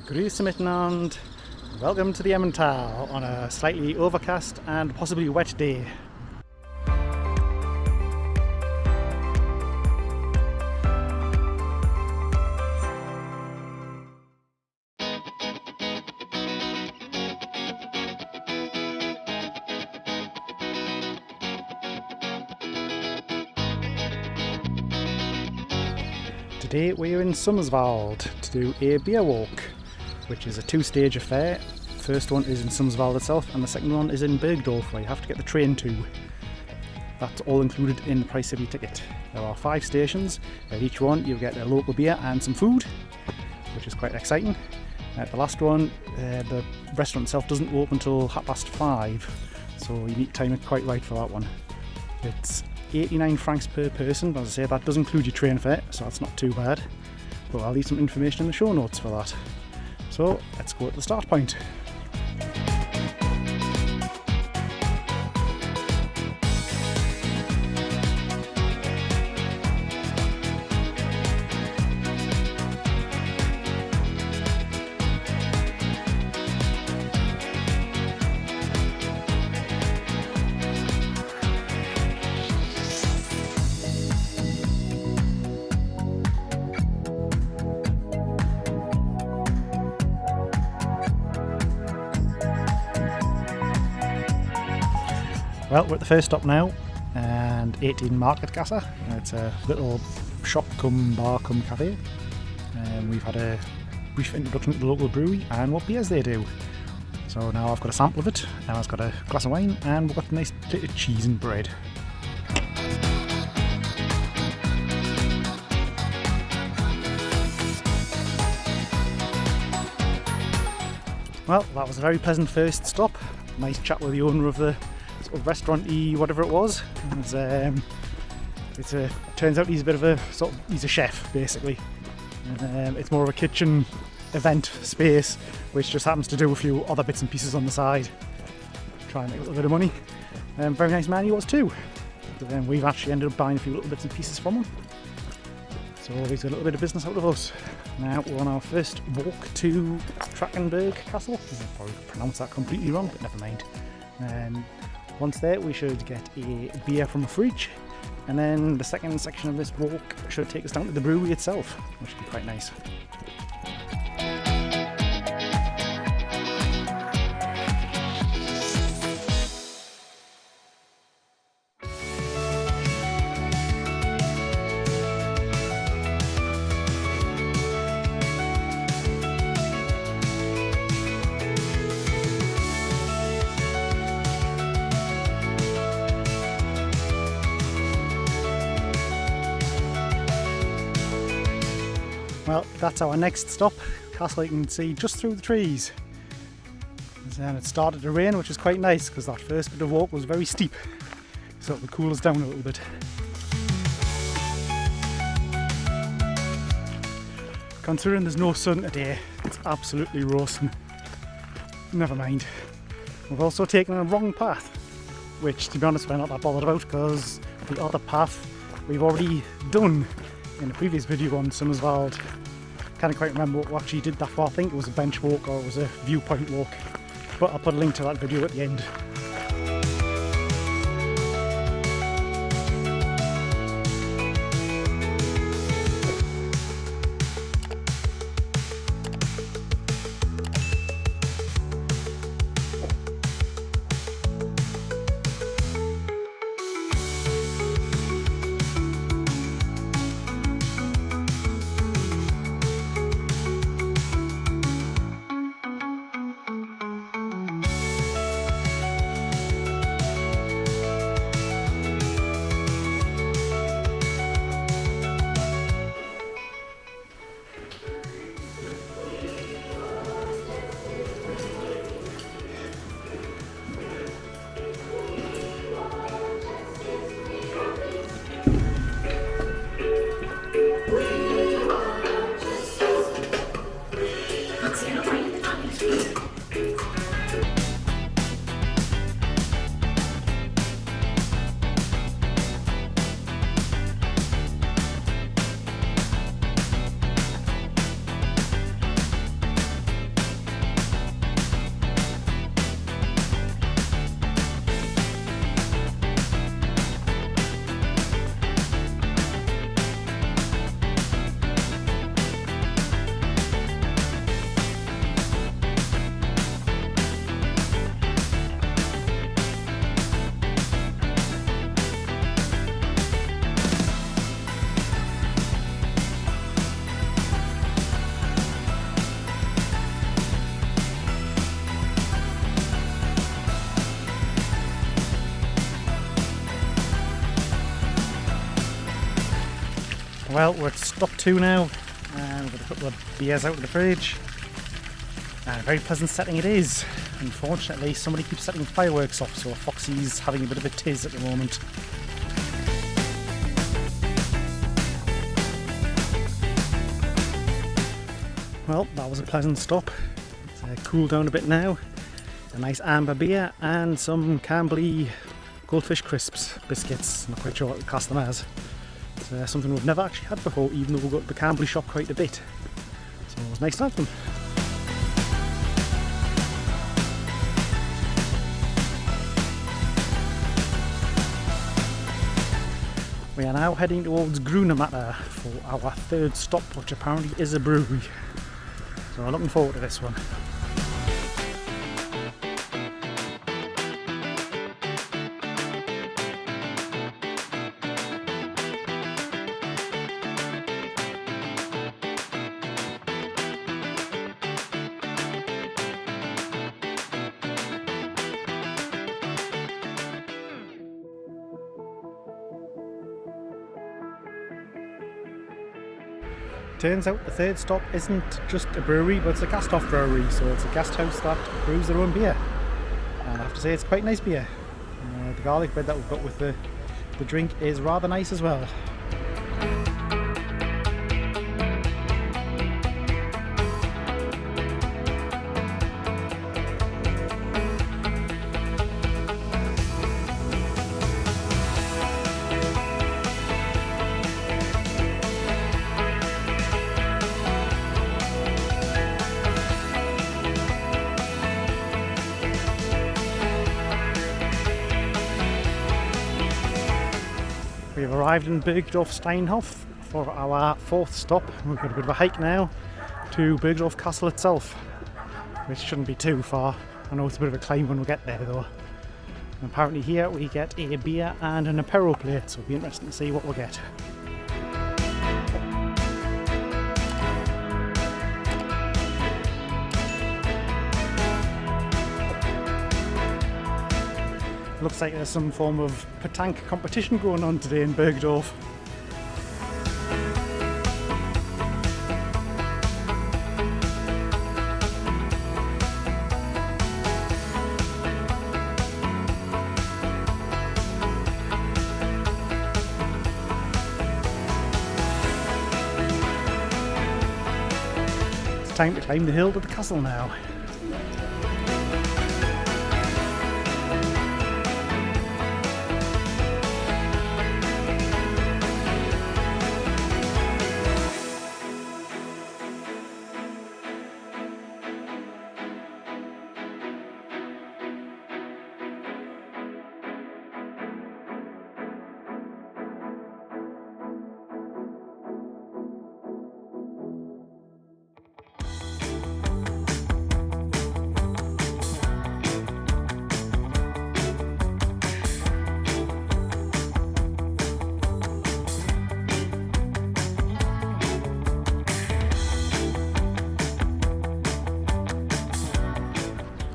Grüße miteinander. Welcome to the Emmental on a slightly overcast and possibly wet day. Today we're in Sumiswald to do a beer walk, which is a two-stage affair. First one is in Sumiswald itself and the second one is in Burgdorf, where you have to get the train to. That's all included in the price of your ticket. There are 5 stations. At each one you get a local beer and some food, which is quite exciting. At the last one, the restaurant itself doesn't open until 5:30, so you need to time it quite right for that one. It's 89 francs per person. As I say, that does include your train fare, so that's not too bad. But I'll leave some information in the show notes for that. So let's go to the start point. Well, we're at the first stop now, and 18 Marketgasse. It's a little shop cum bar cum cafe. We've had a brief introduction to the local brewery and what beers they do. So now I've got a sample of it, and I've got a glass of wine, and we've got a nice plate of cheese and bread. Well, that was a very pleasant first stop. Nice chat with the owner of the sort of restaurant-y whatever it was. Turns out he's a bit of a he's a chef basically. It's more of a kitchen event space which just happens to do a few other bits and pieces on the side. Try and make a little bit of money. Very nice man he was too. But we've actually ended up buying a few little bits and pieces from him. So he's got a little bit of business out of us. Now we're on our first walk to Trachselwald Castle. I'll probably pronounce that completely wrong, but never mind. Once there we should get a beer from a fridge, and then the second section of this walk should take us down to the brewery itself, which should be quite nice. Well, that's our next stop. Castle you can see just through the trees. And it started to rain, which is quite nice because that first bit of walk was very steep, so it will cool us down a little bit. Considering there's no sun today, it's absolutely roasting. Never mind. We've also taken a wrong path, which to be honest we're not that bothered about because the other path we've already done in a previous video on Sumiswald. Can't quite remember what we actually did that far. I think it was a bench walk or it was a viewpoint walk, but I'll put a link to that video at the end. Well, we're at stop 2 now, and we've got a couple of beers out of the fridge. And a very pleasant setting it is. Unfortunately, somebody keeps setting fireworks off, so Foxy's having a bit of a tiz at the moment. Well, that was a pleasant stop. It's cooled down a bit now. A nice amber beer and some Camberley goldfish crisps biscuits. I'm not quite sure what to class them as. It's something we've never actually had before, even though we've got the Camberley shop quite a bit. So it was nice to have them. We are now heading towards Grunematter for our third stop, which apparently is a brewery. So I'm looking forward to this one. Turns out the third stop isn't just a brewery, but it's a cast-off brewery, so it's a guest house that brews their own beer. And I have to say it's quite nice beer. The garlic bread that we've got with the drink is rather nice as well. We have arrived in Burgdorf Steinhof for our fourth stop. We've got a bit of a hike now to Burgdorf Castle itself, which shouldn't be too far. I know it's a bit of a climb when we get there though. And apparently here we get a beer and an apero plate, so it'll be interesting to see what we'll get. Looks like there's some form of petanque competition going on today in Burgdorf. It's time to climb the hill to the castle now.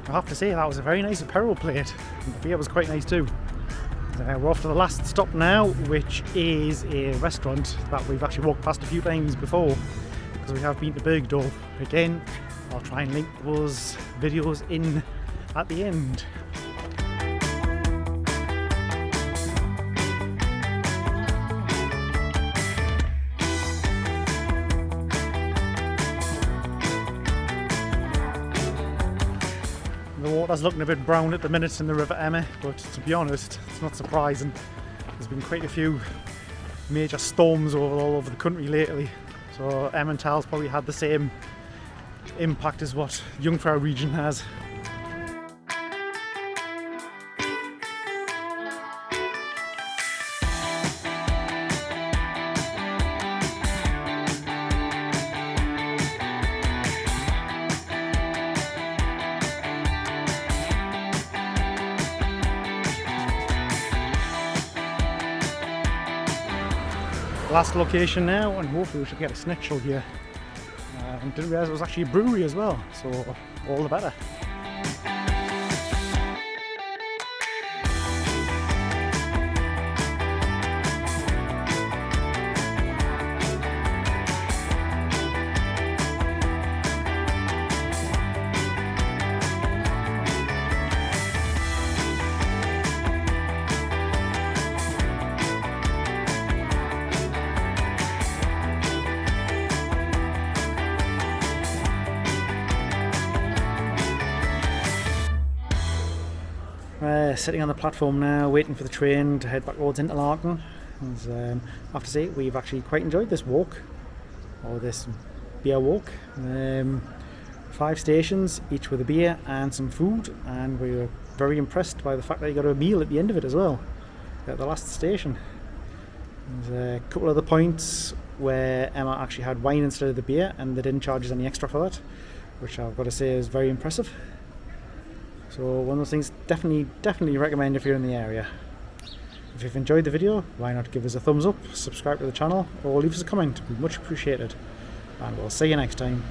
I have to say that was a very nice apero plate. The beer was quite nice too. We're off to the last stop now, which is a restaurant that we've actually walked past a few times before, because we have been to Burgdorf. Again, I'll try and link those videos in at the end. The water's looking a bit brown at the minute in the River Emme, but to be honest, it's not surprising. There's been quite a few major storms all over the country lately, so Emmental's probably had the same impact as what Jungfrau region has. Last location now, and hopefully we should get a schnitzel here. Didn't realise it was actually a brewery as well, so all the better. Sitting on the platform now, waiting for the train to head back towards Interlaken. I have to say, we've actually quite enjoyed this walk, or this beer walk. 5 stations, each with a beer and some food, and we were very impressed by the fact that you got a meal at the end of it as well, at the last station. There's a couple of the points where Emma actually had wine instead of the beer, and they didn't charge us any extra for that, which I've got to say is very impressive. So one of those things definitely recommend if you're in the area. If you've enjoyed the video, why not give us a thumbs up, subscribe to the channel, or leave us a comment. We'd much appreciated. And we'll see you next time.